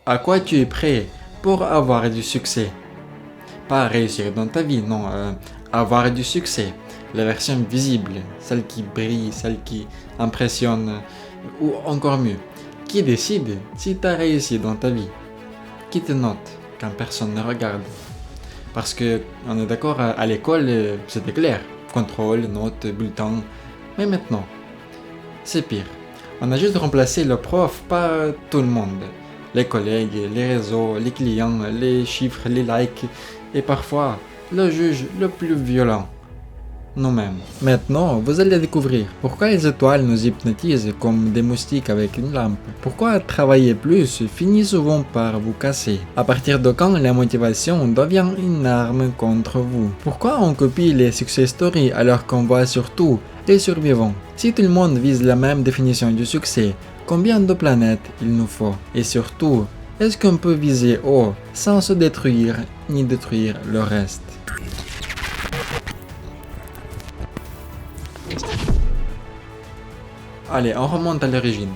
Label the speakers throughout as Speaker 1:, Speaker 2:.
Speaker 1: À quoi tu es prêt pour avoir du succès? Pas réussir dans ta vie, non, avoir du succès. La version visible, celle qui brille, celle qui impressionne, ou encore mieux, qui décide si tu as réussi dans ta vie? Qui te note quand personne ne regarde? Parce que, on est d'accord, à l'école, c'était clair. Contrôle, notes, bulletin. Mais maintenant, c'est pire. On a juste remplacé le prof par tout le monde. Les collègues, les réseaux, les clients, les chiffres, les likes, et parfois, le juge le plus violent. Nous-mêmes. Maintenant, vous allez découvrir pourquoi les étoiles nous hypnotisent comme des moustiques avec une lampe. Pourquoi travailler plus finit souvent par vous casser. À partir de quand la motivation devient une arme contre vous. Pourquoi on copie les success stories alors qu'on voit surtout les survivants. Si tout le monde vise la même définition du succès, combien de planètes il nous faut? Et surtout, est-ce qu'on peut viser haut sans se détruire ni détruire le reste? Allez, on remonte à l'origine.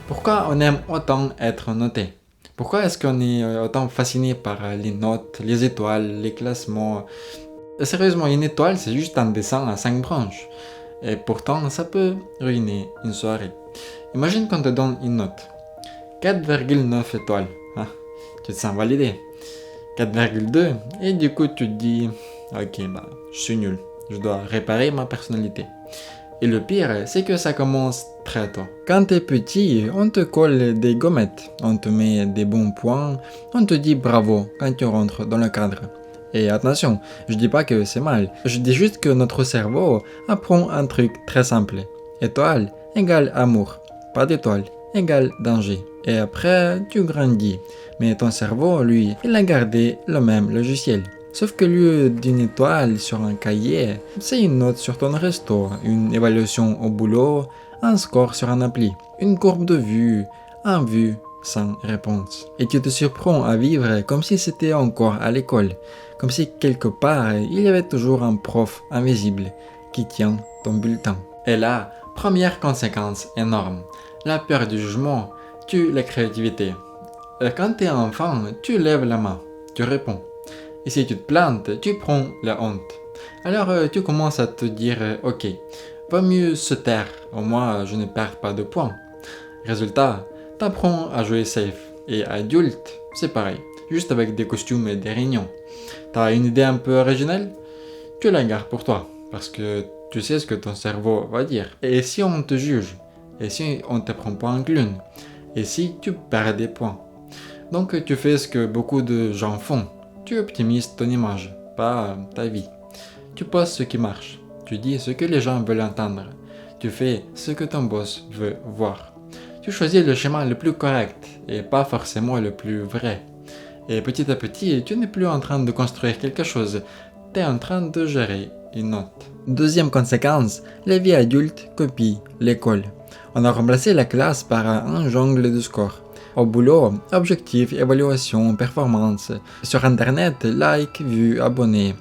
Speaker 1: Pourquoi on aime autant être noté? Pourquoi est-ce qu'on est autant fasciné par les notes, les étoiles, les classements? Sérieusement, une étoile, c'est juste un dessin à 5 branches. Et pourtant, ça peut ruiner une soirée. Imagine qu'on te donne une note. 4,9 étoiles. Ah, tu te sens validé. 4,2 et du coup tu te dis ok, je suis nul. Je dois réparer ma personnalité. Et le pire, c'est que ça commence très tôt. Quand t'es petit, on te colle des gommettes, on te met des bons points, on te dit bravo quand tu rentres dans le cadre. Et attention, je dis pas que c'est mal, je dis juste que notre cerveau apprend un truc très simple. Étoile égale amour, pas d'étoile égale danger. Et après, tu grandis. Mais ton cerveau, lui, il a gardé le même logiciel. Sauf que lieu d'une étoile sur un cahier, c'est une note sur ton resto, une évaluation au boulot, un score sur un appli, une courbe de vue, un vu sans réponse. Et tu te surprends à vivre comme si c'était encore à l'école, comme si quelque part il y avait toujours un prof invisible qui tient ton bulletin. Et là, première conséquence énorme, la peur du jugement tue la créativité. Quand tu es enfant, tu lèves la main, tu réponds. Et si tu te plantes, tu prends la honte. Alors tu commences à te dire ok, vaut mieux se taire, au moins je ne perds pas de points. Résultat, t'apprends à jouer safe. Et adulte, c'est pareil, juste avec des costumes et des réunions. T'as une idée un peu originale? Tu la gardes pour toi, parce que tu sais ce que ton cerveau va dire. Et si on te juge? Et si on te prend pour un clown? Et si tu perds des points? Donc tu fais ce que beaucoup de gens font. Tu optimises ton image, pas ta vie. Tu postes ce qui marche. Tu dis ce que les gens veulent entendre. Tu fais ce que ton boss veut voir. Tu choisis le chemin le plus correct et pas forcément le plus vrai. Et petit à petit, tu n'es plus en train de construire quelque chose. Tu es en train de gérer une note. Deuxième conséquence, la vie adulte copie l'école. On a remplacé la classe par un jungle de scores. Au boulot, objectif, évaluation, performance. Sur internet, like, vues, abonnés.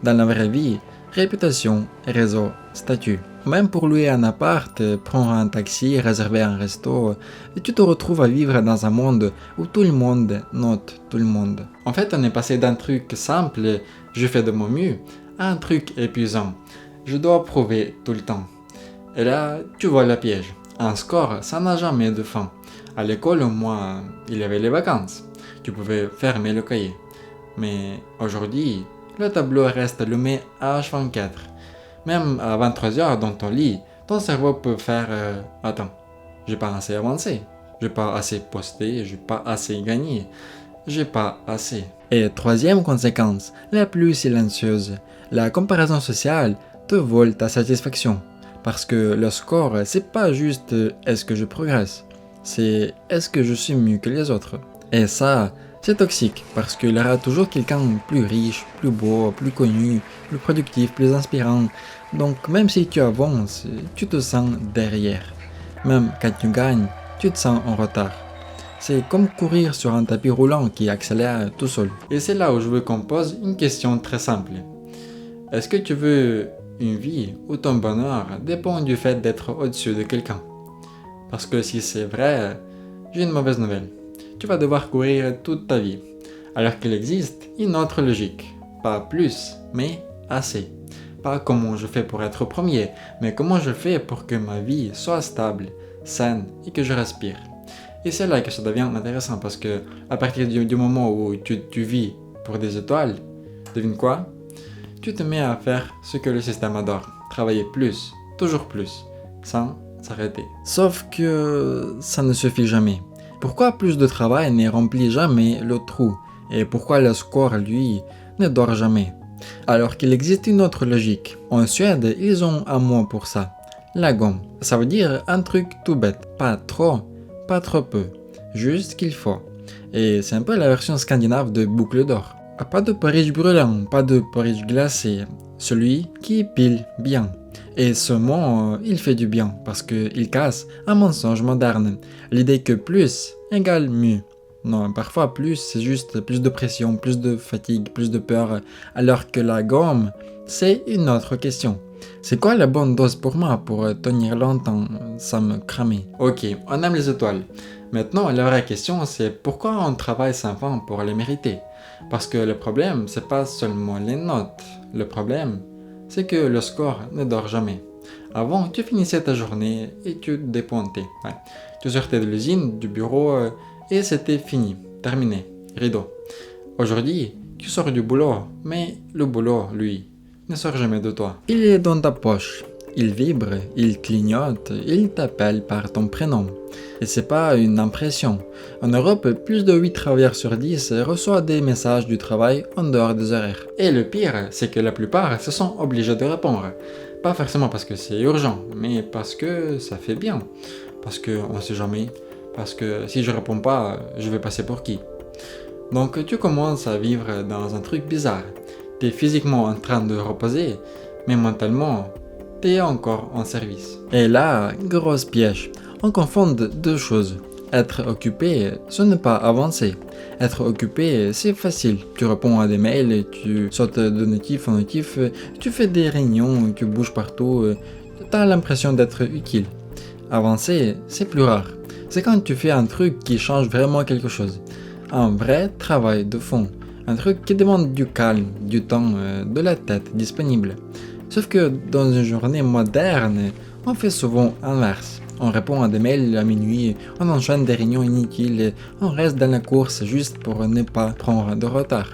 Speaker 1: Dans la vraie vie, réputation, réseau, statut. Même pour louer un appart, prendre un taxi, réserver un resto, tu te retrouves à vivre dans un monde où tout le monde note tout le monde. En fait, on est passé d'un truc simple, je fais de mon mieux, à un truc épuisant. Je dois prouver tout le temps. Et là, tu vois le piège. Un score, ça n'a jamais de fin. À l'école, au moins, il y avait les vacances. Tu pouvais fermer le cahier. Mais aujourd'hui, le tableau reste allumé à H24. Même à 23h dans ton lit, ton cerveau peut faire attends, j'ai pas assez avancé, j'ai pas assez posté, j'ai pas assez gagné, j'ai pas assez. Et troisième conséquence, la plus silencieuse, la comparaison sociale te vole ta satisfaction. Parce que le score, c'est pas juste est-ce que je progresse, c'est est-ce que je suis mieux que les autres. Et ça, c'est toxique parce qu'il y aura toujours quelqu'un plus riche, plus beau, plus connu, plus productif, plus inspirant. Donc même si tu avances, tu te sens derrière. Même quand tu gagnes, tu te sens en retard. C'est comme courir sur un tapis roulant qui accélère tout seul. Et c'est là où je veux qu'on pose une question très simple. Est-ce que tu veux une vie où ton bonheur dépend du fait d'être au-dessus de quelqu'un? Parce que si c'est vrai, j'ai une mauvaise nouvelle. tu vas devoir courir toute ta vie. Alors qu'il existe une autre logique. Pas plus, mais assez. Pas comment je fais pour être premier, mais comment je fais pour que ma vie soit stable, saine et que je respire. Et c'est là que ça devient intéressant parce que à partir du moment où tu vis pour des étoiles, devine quoi? Tu te mets à faire ce que le système adore. Travailler plus, toujours plus, sans s'arrêter. Sauf que ça ne suffit jamais. Pourquoi plus de travail ne remplit jamais le trou? Et pourquoi le score, lui, ne dort jamais? Alors qu'il existe une autre logique. En Suède, ils ont un mot pour ça. La gomme. Ça veut dire un truc tout bête. Pas trop peu. Juste ce qu'il faut. Et c'est un peu la version scandinave de boucle d'or. Pas de porridge brûlant, pas de porridge glacé. Celui qui pile bien. Et ce mot, il fait du bien parce qu'il casse un mensonge moderne. L'idée que plus égale mieux. Non, parfois plus, c'est juste plus de pression, plus de fatigue, plus de peur, alors que la gomme, c'est une autre question. C'est quoi la bonne dose pour moi pour tenir longtemps sans me cramer? Ok, on aime les étoiles. Maintenant, la vraie question, c'est pourquoi on travaille sans fin pour les mériter? Parce que le problème, c'est pas seulement les notes. Le problème, c'est que le score ne dort jamais. Avant, tu finissais ta journée et tu dépointais. Ouais. Tu sortais de l'usine, du bureau, et c'était fini, terminé, rideau. Aujourd'hui, tu sors du boulot, mais le boulot, lui, ne sort jamais de toi. Il est dans ta poche. Il vibre, il clignote, il t'appelle par ton prénom. Et c'est pas une impression. En Europe, plus de 8 travailleurs sur 10 reçoivent des messages du travail en dehors des horaires. Et le pire, c'est que la plupart se sont obligés de répondre. Pas forcément parce que c'est urgent, mais parce que ça fait bien. Parce qu'on sait jamais. Parce que si je réponds pas, je vais passer pour qui? Donc tu commences à vivre dans un truc bizarre. T'es physiquement en train de reposer, mais mentalement, t'es encore en service. Et là, grosse piège. On confond deux choses. Être occupé, ce n'est pas avancer. Être occupé, c'est facile. Tu réponds à des mails, tu sautes de notif en notif, tu fais des réunions, tu bouges partout, tu as l'impression d'être utile. Avancer, c'est plus rare. C'est quand tu fais un truc qui change vraiment quelque chose. Un vrai travail de fond. Un truc qui demande du calme, du temps, de la tête disponible. Sauf que dans une journée moderne, on fait souvent l'inverse. On répond à des mails à minuit, on enchaîne des réunions inutiles, on reste dans la course juste pour ne pas prendre de retard.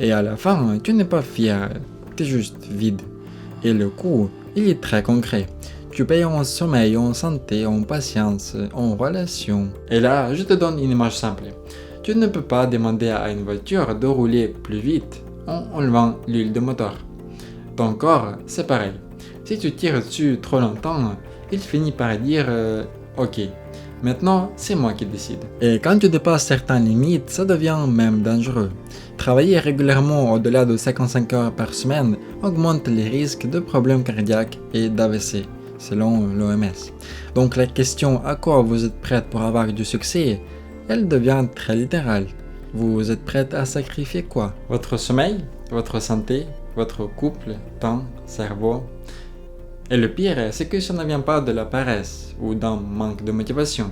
Speaker 1: Et à la fin, tu n'es pas fier, tu es juste vide. Et le coût, il est très concret. Tu payes en sommeil, en santé, en patience, en relation. Et là, je te donne une image simple. Tu ne peux pas demander à une voiture de rouler plus vite en enlevant l'huile de moteur. Ton corps, c'est pareil. Si tu tires dessus trop longtemps, il finit par dire ok, maintenant c'est moi qui décide. Et quand tu dépasses certaines limites, ça devient même dangereux. Travailler régulièrement au-delà de 55 heures par semaine augmente les risques de problèmes cardiaques et d'AVC, selon l'OMS. Donc la question à quoi vous êtes prête pour avoir du succès, elle devient très littérale. Vous êtes prête à sacrifier quoi? Votre sommeil, votre santé, votre couple, temps, cerveau. Et le pire, c'est que ça ne vient pas de la paresse ou d'un manque de motivation.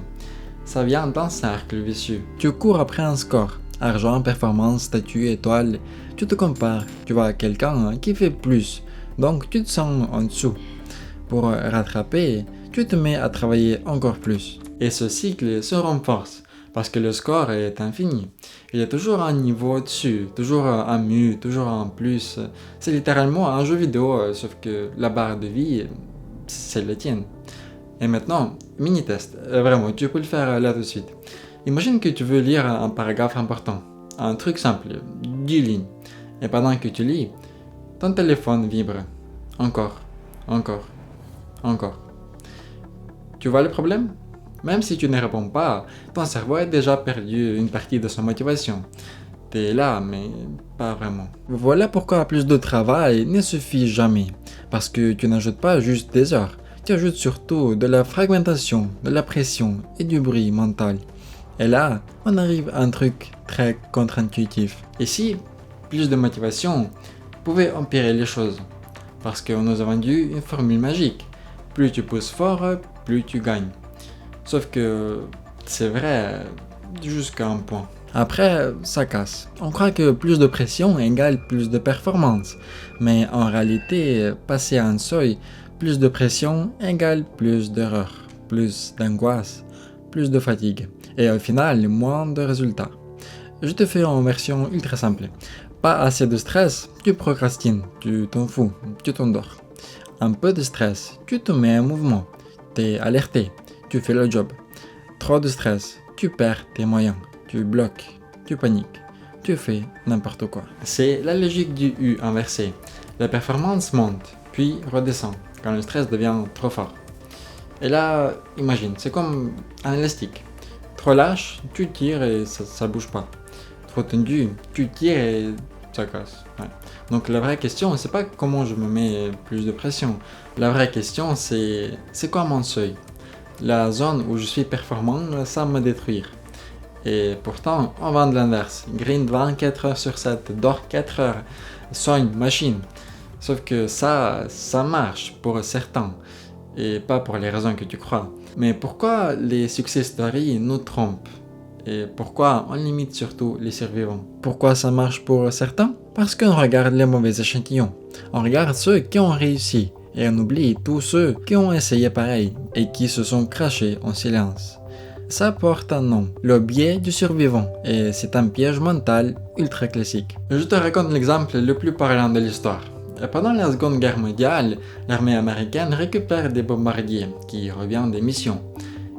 Speaker 1: Ça vient d'un cercle vicieux. Tu cours après un score. Argent, performance, statut, étoile. Tu te compares. Tu vois quelqu'un qui fait plus. Donc tu te sens en dessous. Pour rattraper, tu te mets à travailler encore plus. Et ce cycle se renforce. Parce que le score est infini. Il y a toujours un niveau au-dessus, toujours un mieux, toujours un plus. C'est littéralement un jeu vidéo, sauf que la barre de vie, c'est la tienne. Et maintenant, mini-test. Vraiment, tu peux le faire là tout de suite. Imagine que tu veux lire un paragraphe important. Un truc simple, 10 lignes. Et pendant que tu lis, ton téléphone vibre. Encore. Tu vois le problème? Même si tu ne réponds pas, ton cerveau a déjà perdu une partie de sa motivation. T'es là, mais pas vraiment. Voilà pourquoi plus de travail ne suffit jamais. Parce que tu n'ajoutes pas juste des heures. Tu ajoutes surtout de la fragmentation, de la pression et du bruit mental. Et là, on arrive à un truc très contre-intuitif. Et si plus de motivation pouvait empirer les choses? Parce qu'on nous a vendu une formule magique. Plus tu pousses fort, plus tu gagnes. Sauf que c'est vrai, jusqu'à un point. Après, ça casse. On croit que plus de pression égale plus de performance. Mais en réalité, passer à un seuil, plus de pression égale plus d'erreurs, plus d'angoisse, plus de fatigue. Et au final, moins de résultats. Je te fais en version ultra simple. Pas assez de stress, tu procrastines, tu t'en fous, tu t'endors. Un peu de stress, tu te mets en mouvement, t'es alerté, tu fais le job. Trop de stress, tu perds tes moyens, tu bloques, tu paniques, tu fais n'importe quoi. C'est la logique du U inversé. La performance monte, puis redescend, quand le stress devient trop fort. Et là, imagine, c'est comme un élastique. Trop lâche, tu tires et ça bouge pas. Trop tendu, tu tires et ça casse. Ouais. Donc la vraie question, c'est pas comment je me mets plus de pression. La vraie question, c'est quoi mon seuil? La zone où je suis performant, ça me détruire. Et pourtant, on va de l'inverse. Grind 24 heures sur 7, dors 4 heures, soigne machine. Sauf que ça marche pour certains. Et pas pour les raisons que tu crois. Mais pourquoi les success stories nous trompent? Et pourquoi on limite surtout les survivants? Pourquoi ça marche pour certains? Parce qu'on regarde les mauvais échantillons. On regarde ceux qui ont réussi. Et on oublie tous ceux qui ont essayé pareil et qui se sont crachés en silence. Ça porte un nom, le biais du survivant, et c'est un piège mental ultra classique. Je te raconte l'exemple le plus parlant de l'histoire. Pendant la Seconde Guerre mondiale, l'armée américaine récupère des bombardiers qui reviennent des missions.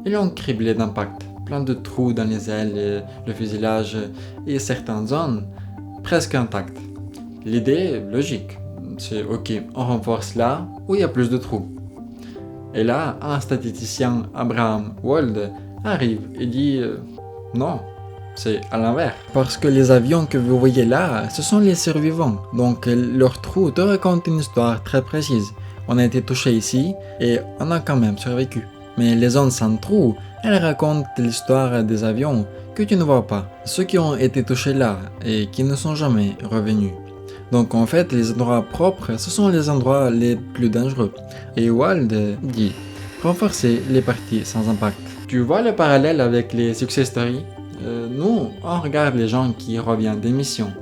Speaker 1: Ils l'ont criblé d'impact, plein de trous dans les ailes, le fuselage et certaines zones presque intactes. L'idée logique, c'est ok, on renforce là où il y a plus de trous. Et là, un statisticien, Abraham Wald, arrive et dit non. C'est à l'inverse. Parce que les avions que vous voyez là, ce sont les survivants. Donc leur trou te raconte une histoire très précise. On a été touché ici et on a quand même survécu. Mais les zones sans trou, elles racontent l'histoire des avions que tu ne vois pas. Ceux qui ont été touchés là et qui ne sont jamais revenus. Donc en fait, les endroits propres, ce sont les endroits les plus dangereux. Et Wald dit, renforcer les parties sans impact. Tu vois le parallèle avec les success stories? Nous, on regarde les gens qui reviennent des missions.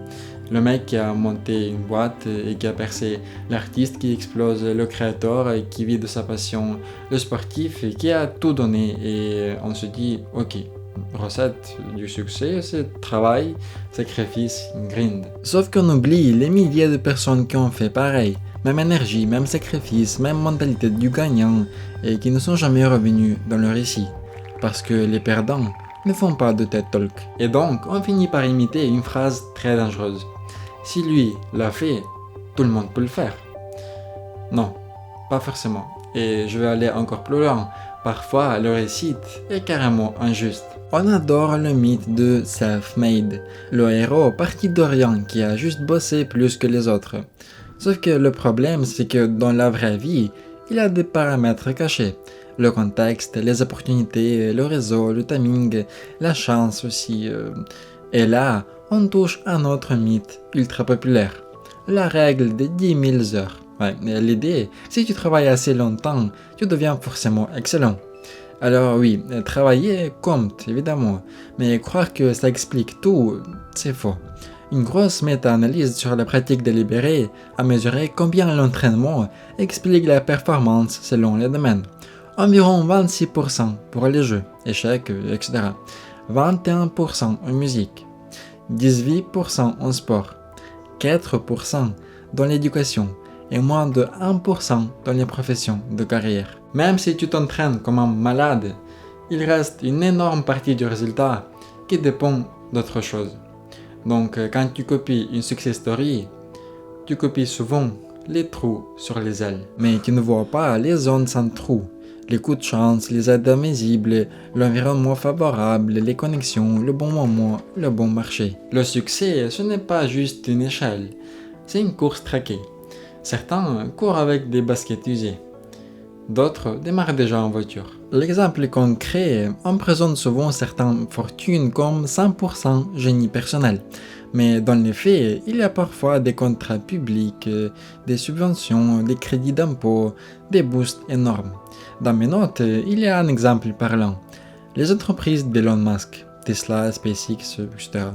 Speaker 1: Le mec qui a monté une boîte et qui a percé, l'artiste qui explose, le créateur qui vit de sa passion, le sportif qui a tout donné et on se dit, ok, recette du succès, c'est travail, sacrifice, grind. Sauf qu'on oublie les milliers de personnes qui ont fait pareil, même énergie, même sacrifice, même mentalité du gagnant et qui ne sont jamais revenus dans le récit. Parce que les perdants ne font pas de TED Talk. Et donc, on finit par imiter une phrase très dangereuse. Si lui l'a fait, tout le monde peut le faire. Non, pas forcément. Et je vais aller encore plus loin. Parfois, le récit est carrément injuste. On adore le mythe de self-made, le héros parti de rien qui a juste bossé plus que les autres. Sauf que le problème, c'est que dans la vraie vie, il a des paramètres cachés. Le contexte, les opportunités, le réseau, le timing, la chance aussi. Et là, on touche à un autre mythe ultra populaire. La règle des 10 000 heures. Ouais, l'idée, si tu travailles assez longtemps, tu deviens forcément excellent. Alors oui, travailler compte, évidemment, mais croire que ça explique tout, c'est faux. Une grosse méta-analyse sur la pratique délibérée a mesuré combien l'entraînement explique la performance selon les domaines. Environ 26% pour les jeux, échecs, etc. 21% en musique, 18% en sport, 4% dans l'éducation et moins de 1% dans les professions de carrière. Même si tu t'entraînes comme un malade, il reste une énorme partie du résultat qui dépend d'autre chose. Donc quand tu copies une success story, tu copies souvent les trous sur les ailes. Mais tu ne vois pas les zones sans trous, les coups de chance, les aides invisibles, l'environnement favorable, les connexions, le bon moment, le bon marché. Le succès, ce n'est pas juste une échelle, c'est une course traquée. Certains courent avec des baskets usées. D'autres démarrent déjà en voiture. L'exemple concret, on présente souvent certaines fortunes comme 100% génie personnel. Mais dans les faits, il y a parfois des contrats publics, des subventions, des crédits d'impôt, des boosts énormes. Dans mes notes, il y a un exemple parlant. Les entreprises d'Elon Musk. Tesla, SpaceX, etc.,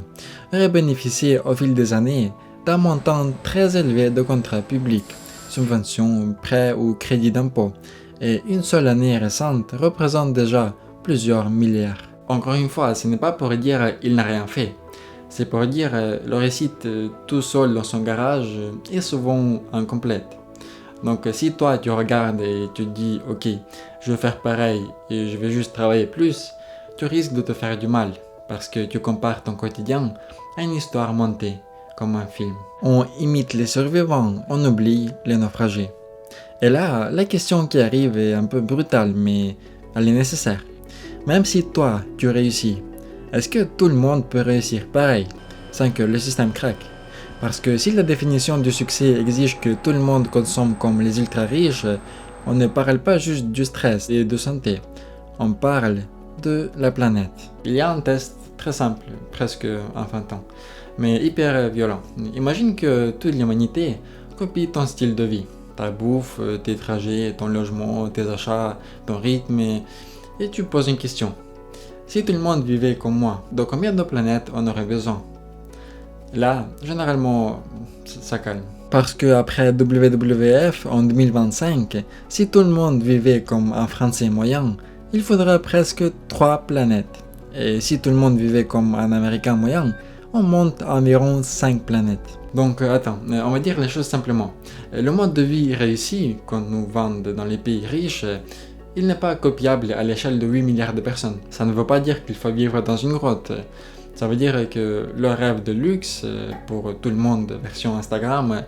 Speaker 1: auraient bénéficié au fil des années d'un montant très élevé de contrats publics, subventions, prêts ou crédits d'impôt, et une seule année récente représente déjà plusieurs milliards. Encore une fois, ce n'est pas pour dire il n'a rien fait, c'est pour dire le récite tout seul dans son garage est souvent incomplète. Donc si toi tu regardes et tu te dis ok, je vais faire pareil et je vais juste travailler plus, tu risques de te faire du mal parce que tu compares ton quotidien à une histoire montée comme un film. On imite les survivants, on oublie les naufragés. Et là, la question qui arrive est un peu brutale, mais elle est nécessaire. Même si toi, tu réussis, est-ce que tout le monde peut réussir pareil, sans que le système craque? Parce que si la définition du succès exige que tout le monde consomme comme les ultra-riches, on ne parle pas juste du stress et de santé, on parle de la planète. Il y a un test très simple, presque enfantin, mais hyper violent. Imagine que toute l'humanité copie ton style de vie. Ta bouffe, tes trajets, ton logement, tes achats, ton rythme, et tu poses une question. Si tout le monde vivait comme moi, de combien de planètes on aurait besoin? Là, généralement, ça calme. Parce que après WWF en 2025, si tout le monde vivait comme un Français moyen, il faudrait presque 3 planètes. Et si tout le monde vivait comme un Américain moyen, on monte à environ 5 planètes. Donc attends, on va dire les choses simplement. Le mode de vie réussi qu'on nous vend dans les pays riches, il n'est pas copiable à l'échelle de 8 milliards de personnes. Ça ne veut pas dire qu'il faut vivre dans une grotte. Ça veut dire que le rêve de luxe pour tout le monde version Instagram,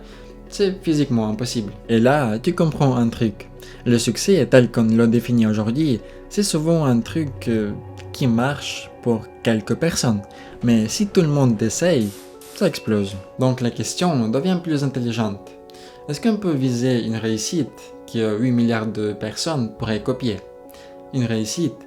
Speaker 1: c'est physiquement impossible. Et là, tu comprends un truc. Le succès tel qu'on le définit aujourd'hui, c'est souvent un truc qui marche pour quelques personnes. Mais si tout le monde essaye, ça explose. Donc la question devient plus intelligente. Est-ce qu'on peut viser une réussite que 8 milliards de personnes pourraient copier? Une réussite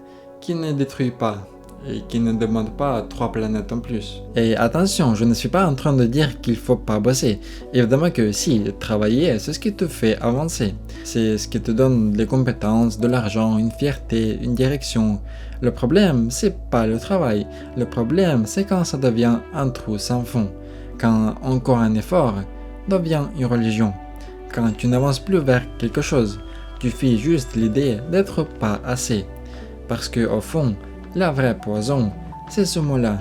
Speaker 1: qui ne détruit pas et qui ne demande pas 3 planètes en plus. Et attention, je ne suis pas en train de dire qu'il faut pas bosser. Évidemment que si, travailler, c'est ce qui te fait avancer. C'est ce qui te donne des compétences, de l'argent, une fierté, une direction. Le problème, c'est pas le travail. Le problème, c'est quand ça devient un trou sans fond. Quand encore un effort devient une religion. Quand tu n'avances plus vers quelque chose, tu fuis juste l'idée d'être pas assez. Parce que au fond, la vraie poison, c'est ce mot-là,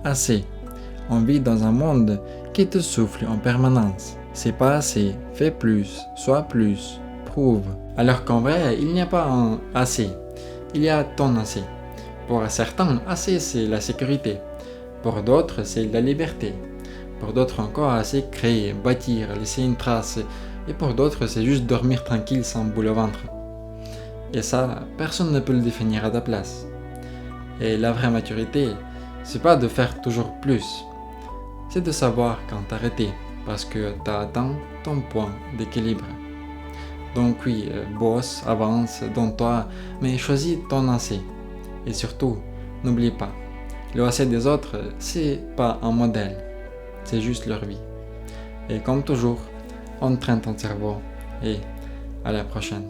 Speaker 1: assez. On vit dans un monde qui te souffle en permanence. C'est pas assez, fais plus, sois plus, prouve. Alors qu'en vrai, il n'y a pas un assez, il y a ton assez. Pour certains, assez c'est la sécurité. Pour d'autres, c'est la liberté. Pour d'autres encore, assez créer, bâtir, laisser une trace. Et pour d'autres, c'est juste dormir tranquille sans boule au ventre. Et ça, personne ne peut le définir à ta place. Et la vraie maturité, c'est pas de faire toujours plus, c'est de savoir quand t'arrêter, parce que t'as atteint ton point d'équilibre. Donc oui, bosse, avance, donne-toi, mais choisis ton assez. Et surtout, n'oublie pas, le assez des autres, c'est pas un modèle, c'est juste leur vie. Et comme toujours, entraîne ton cerveau, et à la prochaine.